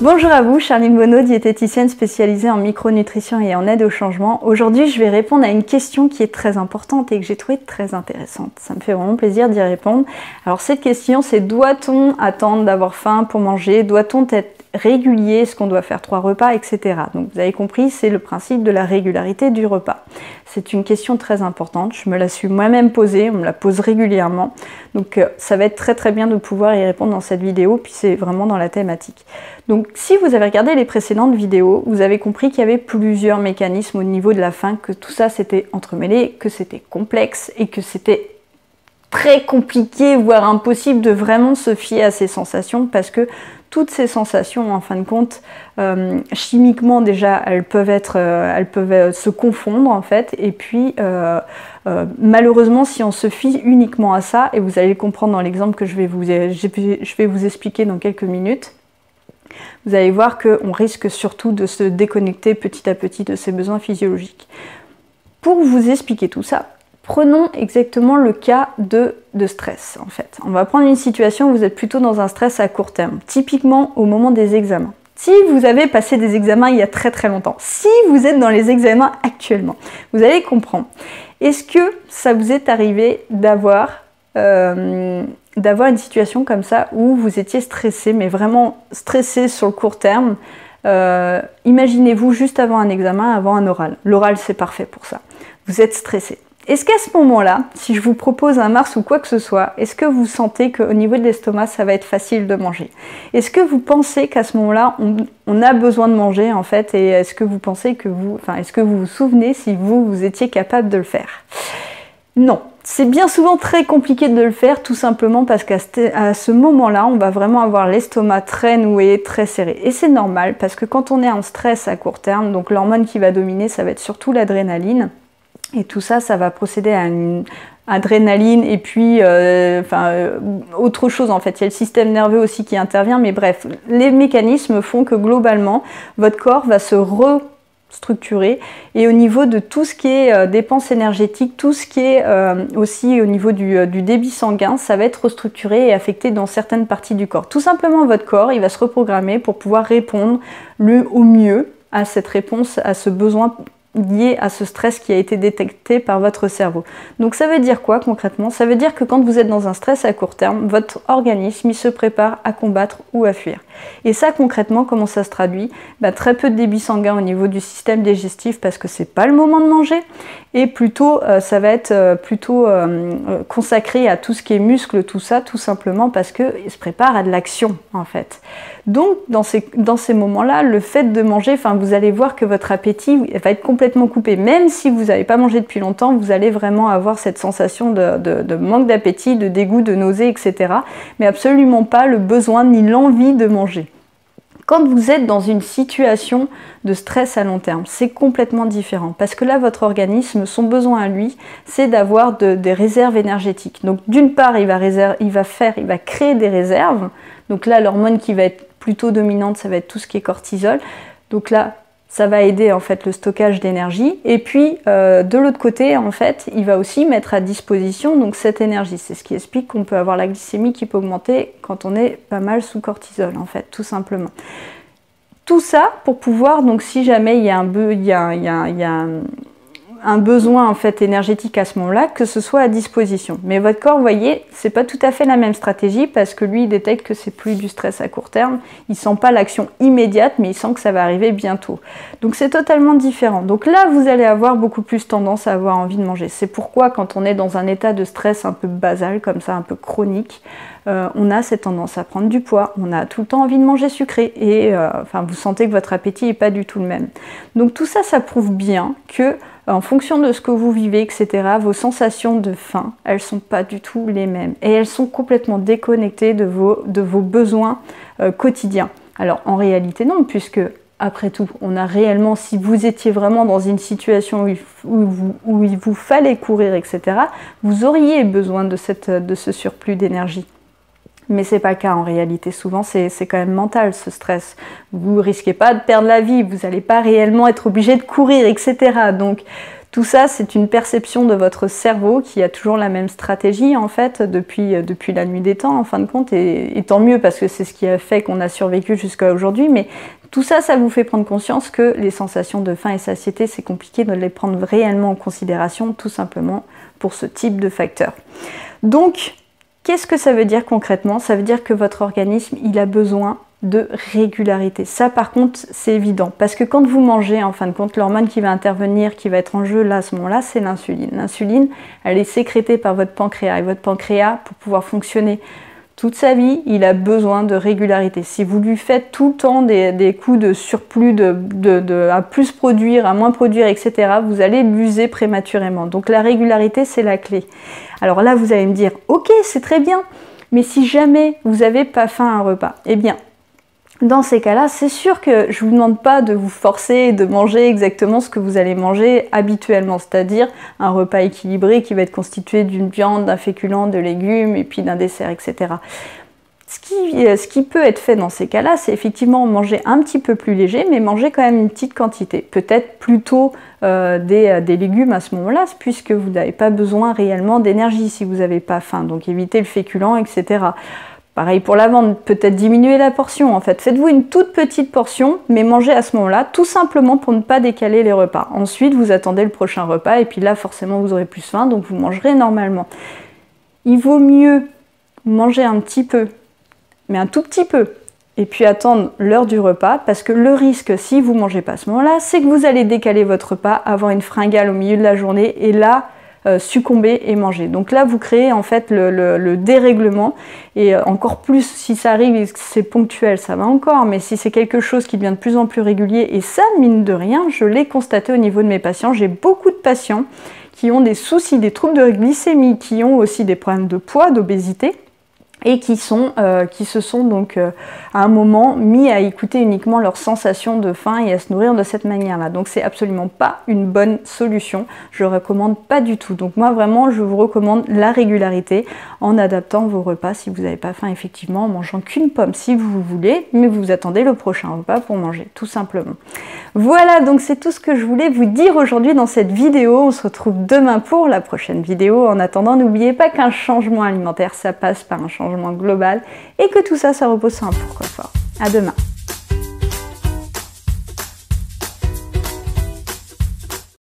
Bonjour à vous, Charline Bonneau, diététicienne spécialisée en micronutrition et en aide au changement. Aujourd'hui, je vais répondre à une question qui est très importante et que j'ai trouvée très intéressante. Ça me fait vraiment plaisir d'y répondre. Alors cette question, c'est doit-on attendre d'avoir faim pour manger? Doit-on être régulier? Est-ce qu'on doit faire 3 repas, etc. Donc vous avez compris, c'est le principe de la régularité du repas. C'est une question très importante, je me la suis moi-même posée, on me la pose régulièrement. Donc ça va être très bien de pouvoir y répondre dans cette vidéo, puis c'est vraiment dans la thématique. Donc si vous avez regardé les précédentes vidéos, vous avez compris qu'il y avait plusieurs mécanismes au niveau de la faim, que tout ça c'était entremêlé, que c'était complexe et que c'était très compliqué, voire impossible de vraiment se fier à ces sensations parce que toutes ces sensations, en fin de compte, chimiquement déjà, elles peuvent se confondre en fait. Et puis, malheureusement, si on se fie uniquement à ça, et vous allez le comprendre dans l'exemple que je vais vous expliquer dans quelques minutes, vous allez voir qu'on risque surtout de se déconnecter petit à petit de ses besoins physiologiques. Pour vous expliquer tout ça, prenons exactement le cas de stress, en fait. On va prendre une situation où vous êtes plutôt dans un stress à court terme, typiquement au moment des examens. Si vous avez passé des examens il y a très longtemps, si vous êtes dans les examens actuellement, vous allez comprendre. Est-ce que ça vous est arrivé d'avoir une situation comme ça où vous étiez stressé, mais vraiment stressé sur le court terme? Imaginez-vous juste avant un examen, avant un oral. L'oral, c'est parfait pour ça. Vous êtes stressé. Est-ce qu'à ce moment-là, si je vous propose un Mars ou quoi que ce soit, est-ce que vous sentez qu'au niveau de l'estomac, ça va être facile de manger? Est-ce que vous pensez qu'à ce moment-là, on a besoin de manger en fait? Et est-ce que vous pensez que est-ce que vous vous souvenez si vous étiez capable de le faire? Non. C'est bien souvent très compliqué de le faire, tout simplement parce qu'à ce moment-là, on va vraiment avoir l'estomac très noué, très serré. Et c'est normal parce que quand on est en stress à court terme, donc l'hormone qui va dominer, ça va être surtout l'adrénaline. Et tout ça, ça va procéder à une adrénaline et puis autre chose en fait. Il y a le système nerveux aussi qui intervient, mais bref, les mécanismes font que globalement, votre corps va se restructurer et au niveau de tout ce qui est dépenses énergétiques, tout ce qui est aussi au niveau du débit sanguin, ça va être restructuré et affecté dans certaines parties du corps. Tout simplement, votre corps, il va se reprogrammer pour pouvoir répondre au mieux à cette réponse, à ce besoin lié à ce stress qui a été détecté par votre cerveau. Donc ça veut dire quoi concrètement? Ça veut dire que quand vous êtes dans un stress à court terme, votre organisme il se prépare à combattre ou à fuir. Et ça concrètement, comment ça se traduit? Très peu de débit sanguin au niveau du système digestif parce que c'est pas le moment de manger, et plutôt ça va être consacré à tout ce qui est muscle, tout ça, tout simplement parce qu'il se prépare à de l'action en fait. Donc dans ces moments-là, le fait de manger, vous allez voir que votre appétit va être complètement coupé. Même si vous n'avez pas mangé depuis longtemps, vous allez vraiment avoir cette sensation de manque d'appétit, de dégoût, de nausée, etc. Mais absolument pas le besoin ni l'envie de manger. Quand vous êtes dans une situation de stress à long terme, c'est complètement différent parce que là, votre organisme, son besoin à lui, c'est d'avoir des réserves énergétiques. Donc d'une part, il va créer des réserves. Donc là, l'hormone qui va être plutôt dominante, ça va être tout ce qui est cortisol. Donc là, ça va aider en fait le stockage d'énergie. Et puis de l'autre côté, en fait, il va aussi mettre à disposition donc cette énergie. C'est ce qui explique qu'on peut avoir la glycémie qui peut augmenter quand on est pas mal sous cortisol, en fait, tout simplement. Tout ça pour pouvoir, donc si jamais il y a un besoin en fait énergétique à ce moment-là, que ce soit à disposition. Mais votre corps, vous voyez, c'est pas tout à fait la même stratégie parce que lui, il détecte que c'est plus du stress à court terme. Il sent pas l'action immédiate, mais il sent que ça va arriver bientôt. Donc c'est totalement différent. Donc là, vous allez avoir beaucoup plus tendance à avoir envie de manger. C'est pourquoi quand on est dans un état de stress un peu basal, comme ça, un peu chronique, on a cette tendance à prendre du poids, on a tout le temps envie de manger sucré et vous sentez que votre appétit n'est pas du tout le même. Donc tout ça, ça prouve bien que en fonction de ce que vous vivez, etc., vos sensations de faim, elles ne sont pas du tout les mêmes. Et elles sont complètement déconnectées de vos besoins quotidiens. Alors en réalité non, puisque après tout, on a réellement, si vous étiez vraiment dans une situation où il vous fallait courir, etc., vous auriez besoin de ce surplus d'énergie. Mais c'est pas le cas en réalité. Souvent, c'est quand même mental ce stress. Vous risquez pas de perdre la vie, vous n'allez pas réellement être obligé de courir, etc. Donc, Tout ça, c'est une perception de votre cerveau qui a toujours la même stratégie en fait depuis la nuit des temps en fin de compte, et tant mieux parce que c'est ce qui a fait qu'on a survécu jusqu'à aujourd'hui, mais tout ça, ça vous fait prendre conscience que les sensations de faim et satiété, c'est compliqué de les prendre réellement en considération, tout simplement pour ce type de facteur. Donc, qu'est-ce que ça veut dire concrètement? Ça veut dire que votre organisme, il a besoin de régularité. Ça par contre c'est évident parce que quand vous mangez, en fin de compte, l'hormone qui va intervenir, qui va être en jeu là à ce moment-là, c'est l'insuline. L'insuline, elle est sécrétée par votre pancréas et votre pancréas, pour pouvoir fonctionner toute sa vie, il a besoin de régularité. Si vous lui faites tout le temps des coups de surplus, à plus produire, à moins produire, etc., vous allez l'user prématurément. Donc la régularité, c'est la clé. Alors là, vous allez me dire, ok, c'est très bien, mais si jamais vous n'avez pas faim à un repas, eh bien, dans ces cas-là, c'est sûr que je ne vous demande pas de vous forcer de manger exactement ce que vous allez manger habituellement, c'est-à-dire un repas équilibré qui va être constitué d'une viande, d'un féculent, de légumes et puis d'un dessert, etc. Ce qui peut être fait dans ces cas-là, c'est effectivement manger un petit peu plus léger, mais manger quand même une petite quantité. Peut-être plutôt des légumes à ce moment-là, puisque vous n'avez pas besoin réellement d'énergie si vous n'avez pas faim, donc évitez le féculent, etc. Pareil pour la viande, peut-être diminuer la portion en fait. Faites-vous une toute petite portion, mais mangez à ce moment-là, tout simplement pour ne pas décaler les repas. Ensuite, vous attendez le prochain repas, et puis là, forcément, vous aurez plus faim, donc vous mangerez normalement. Il vaut mieux manger un petit peu, mais un tout petit peu, et puis attendre l'heure du repas, parce que le risque, si vous ne mangez pas à ce moment-là, c'est que vous allez décaler votre repas, avoir une fringale au milieu de la journée, et là, succomber et manger. Donc là, vous créez en fait le dérèglement, et encore plus si ça arrive et que c'est ponctuel, ça va encore, mais si c'est quelque chose qui devient de plus en plus régulier, et ça, mine de rien, je l'ai constaté au niveau de mes patients, j'ai beaucoup de patients qui ont des soucis, des troubles de glycémie, qui ont aussi des problèmes de poids, d'obésité, et qui se sont donc à un moment mis à écouter uniquement leurs sensations de faim et à se nourrir de cette manière-là. Donc c'est absolument pas une bonne solution, je ne recommande pas du tout. Donc moi vraiment je vous recommande la régularité en adaptant vos repas si vous n'avez pas faim, effectivement, en mangeant qu'une pomme si vous voulez, mais vous attendez le prochain repas pour manger, tout simplement. Voilà, donc c'est tout ce que je voulais vous dire aujourd'hui dans cette vidéo. On se retrouve demain pour la prochaine vidéo. En attendant, n'oubliez pas qu'un changement alimentaire, ça passe par un changement global, et que tout ça, ça repose sur un pourquoi fort. À demain.